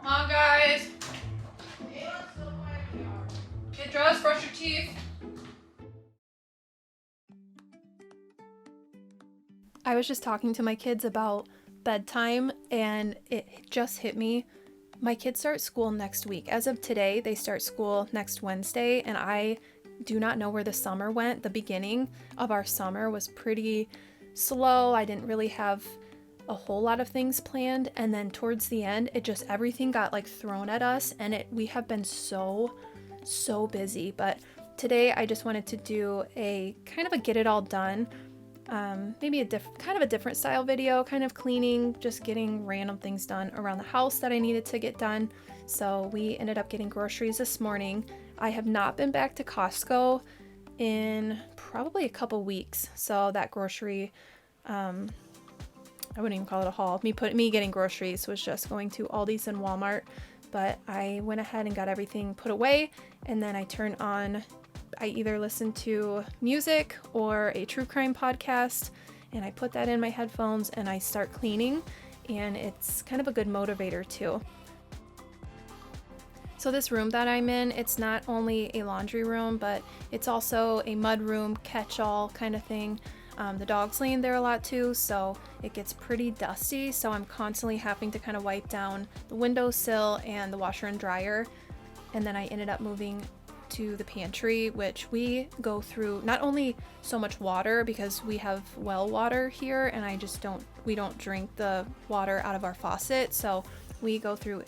Come on, guys. Get dressed, brush your teeth. I was just talking to my kids about bedtime, and it just hit me. My kids start school next week. As of today, they start school next Wednesday, and I do not know where the summer went. The beginning of our summer was pretty slow. I didn't really have a whole lot of things planned, and then towards the end, everything got like thrown at us, and we have been so busy. But today I just wanted to do a kind of a get it all done, maybe a different style video, kind of cleaning, just getting random things done around the house that I needed to get done. So we ended up getting groceries this morning. I have not been back to Costco in probably a couple weeks, so that grocery, I wouldn't even call it a haul. Me getting groceries was just going to Aldi's and Walmart, but I went ahead and got everything put away, and then I either listen to music or a true crime podcast, and I put that in my headphones and I start cleaning, and it's kind of a good motivator too. So this room that I'm in, it's not only a laundry room, but it's also a mud room, catch-all kind of thing. The dog's laying there a lot too, so it gets pretty dusty, so I'm constantly having to kind of wipe down the windowsill and the washer and dryer. And then I ended up moving to the pantry, which we go through not only so much water because we have well water here, and we don't drink the water out of our faucet, so we go through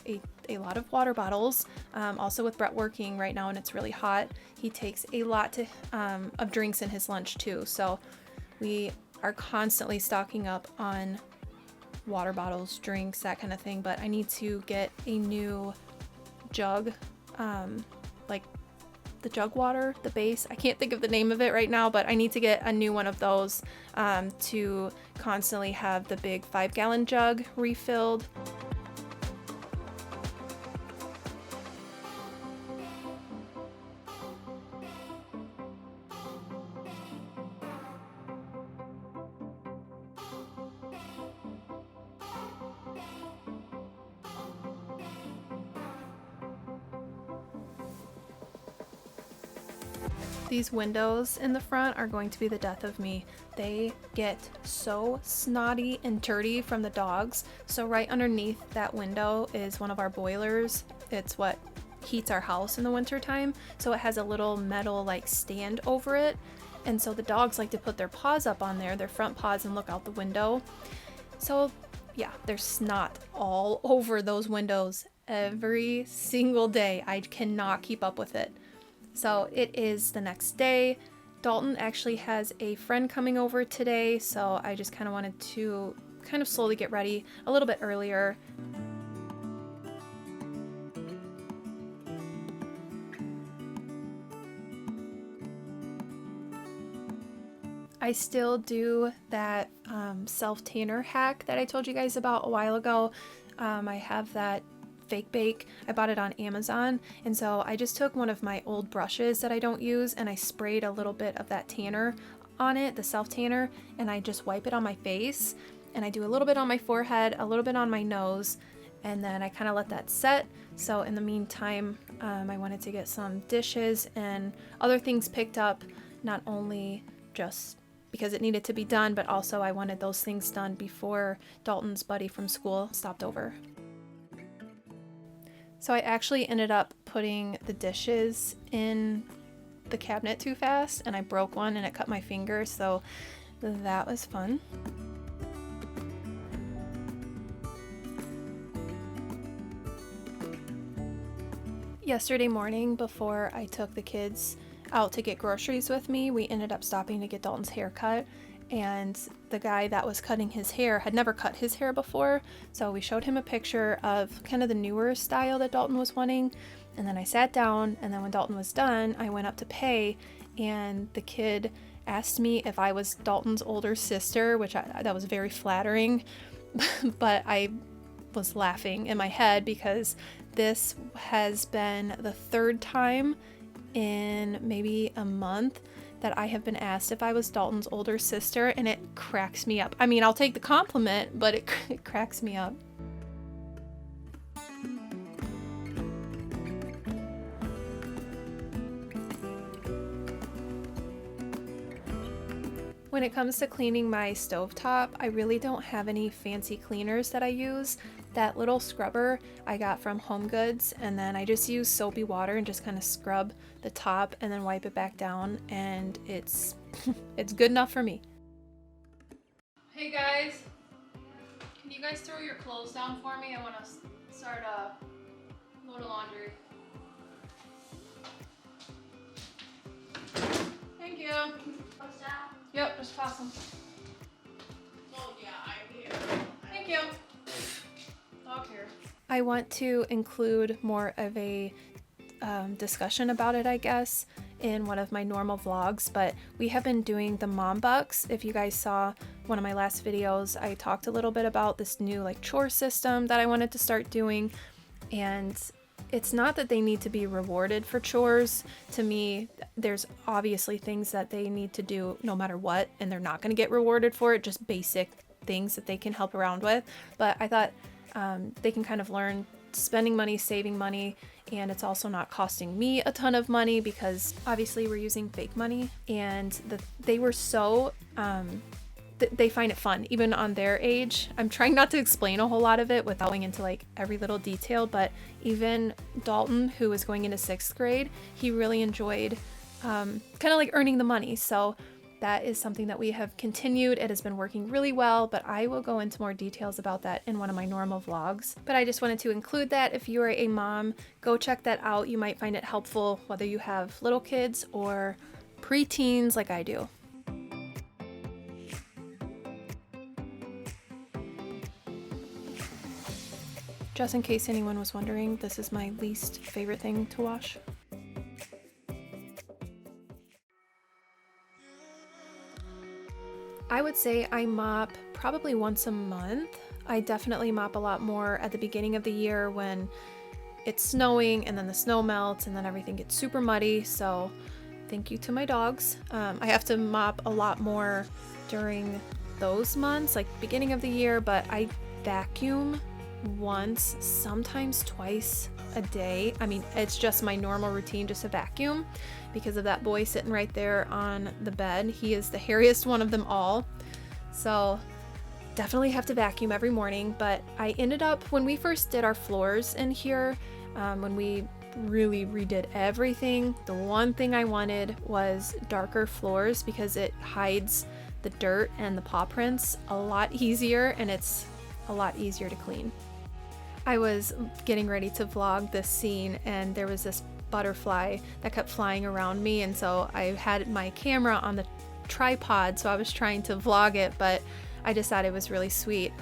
a lot of water bottles. Also with Brett working right now and it's really hot, he takes a lot of drinks in his lunch too, so we are constantly stocking up on water bottles, drinks, that kind of thing. But I need to get a new jug, like the jug water, the base. I can't think of the name of it right now, but I need to get a new one of those to constantly have the big 5-gallon jug refilled. These windows in the front are going to be the death of me. They get so snotty and dirty from the dogs. So right underneath that window is one of our boilers. It's what heats our house in the winter time. So it has a little metal like stand over it. And so the dogs like to put their paws up on there, their front paws, and look out the window. So yeah, there's snot all over those windows every single day. I cannot keep up with it. So it is the next day. Dalton actually has a friend coming over today, so I just kind of wanted to kind of slowly get ready a little bit earlier. I still do that self-tanner hack that I told you guys about a while ago. I have that fake bake. I bought it on Amazon, and so I just took one of my old brushes that I don't use and I sprayed a little bit of that tanner on it, the self tanner, and I just wipe it on my face, and I do a little bit on my forehead, a little bit on my nose, and then I kind of let that set. So in the meantime, I wanted to get some dishes and other things picked up, not only just because it needed to be done, but also I wanted those things done before Dalton's buddy from school stopped over. So I actually ended up putting the dishes in the cabinet too fast, and I broke one and it cut my finger, so that was fun. Yesterday morning, before I took the kids out to get groceries with me, we ended up stopping to get Dalton's hair cut, and the guy that was cutting his hair had never cut his hair before, so we showed him a picture of kind of the newer style that Dalton was wanting, and then I sat down, and then when Dalton was done, I went up to pay, and the kid asked me if I was Dalton's older sister, which that was very flattering, but I was laughing in my head because this has been the third time in maybe a month that I have been asked if I was Dalton's older sister, and it cracks me up. I mean, I'll take the compliment, but it cracks me up. When it comes to cleaning my stovetop, I really don't have any fancy cleaners that I use. That little scrubber I got from Home Goods, and then I just use soapy water and just kind of scrub the top and then wipe it back down, and it's it's good enough for me. Hey guys, can you guys throw your clothes down for me? I want to start a load of laundry. Thank you. What's that? Yep, just toss them. Oh yeah, I'm here. Thank you. I want to include more of a discussion about it, I guess, in one of my normal vlogs, but we have been doing the mom bucks. If you guys saw one of my last videos, I talked a little bit about this new like chore system that I wanted to start doing, and it's not that they need to be rewarded for chores. To me, there's obviously things that they need to do no matter what, and they're not going to get rewarded for it, just basic things that they can help around with. But I thought they can kind of learn spending money, saving money, and it's also not costing me a ton of money because obviously we're using fake money, and they were so they find it fun even on their age. I'm trying not to explain a whole lot of it without going into like every little detail, but even Dalton, who is going into 6th grade, he really enjoyed kind of like earning the money. So that is something that we have continued. It has been working really well, but I will go into more details about that in one of my normal vlogs. But I just wanted to include that. If you are a mom, go check that out. You might find it helpful whether you have little kids or preteens like I do. Just in case anyone was wondering, this is my least favorite thing to wash. I would say I mop probably once a month. I definitely mop a lot more at the beginning of the year when it's snowing and then the snow melts and then everything gets super muddy. So thank you to my dogs. I have to mop a lot more during those months, like beginning of the year, but I vacuum once, sometimes twice a day. I mean, it's just my normal routine just to vacuum because of that boy sitting right there on the bed. He is the hairiest one of them all. So definitely have to vacuum every morning. But I ended up, when we first did our floors in here, when we really redid everything, the one thing I wanted was darker floors because it hides the dirt and the paw prints a lot easier, and it's a lot easier to clean. I was getting ready to vlog this scene and there was this butterfly that kept flying around me, and so I had my camera on the tripod, so I was trying to vlog it, but I just thought it was really sweet.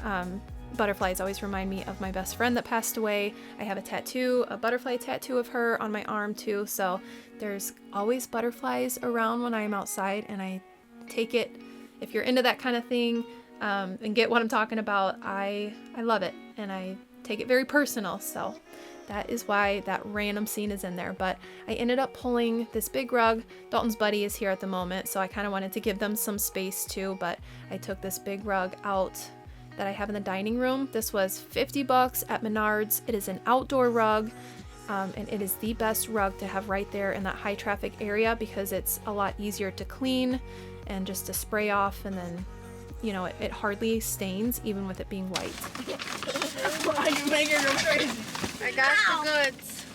Butterflies always remind me of my best friend that passed away. I have a tattoo, a butterfly tattoo of her on my arm too, so there's always butterflies around when I'm outside, and I take it, if you're into that kind of thing and get what I'm talking about, I love it, and I take it very personal, so that is why that random scene is in there. But I ended up pulling this big rug. Dalton's buddy is here at the moment, so I kind of wanted to give them some space too, but I took this big rug out that I have in the dining room. This was $50 at Menards. It is an outdoor rug, and it is the best rug to have right there in that high traffic area because it's a lot easier to clean and just to spray off, and then, you know, it hardly stains even with it being white. Why are you making her crazy? I got the goods.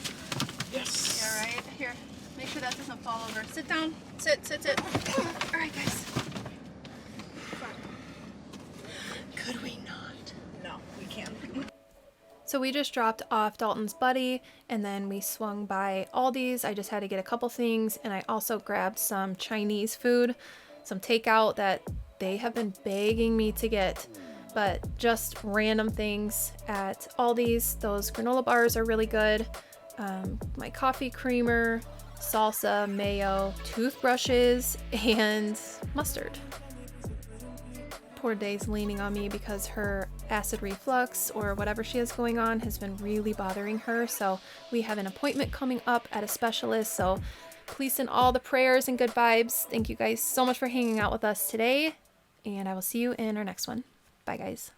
Yes. Yeah, right. Here, make sure that doesn't fall over. Sit down. Sit. All right, guys. Could we not? No, we can't. So we just dropped off Dalton's buddy, and then we swung by Aldi's. I just had to get a couple things, and I also grabbed some Chinese food, some takeout that they have been begging me to get, but just random things at Aldi's. Those granola bars are really good. My coffee creamer, salsa, mayo, toothbrushes, and mustard. Poor Day's leaning on me because her acid reflux or whatever she has going on has been really bothering her. So we have an appointment coming up at a specialist. So please send all the prayers and good vibes. Thank you guys so much for hanging out with us today, and I will see you in our next one. Bye, guys.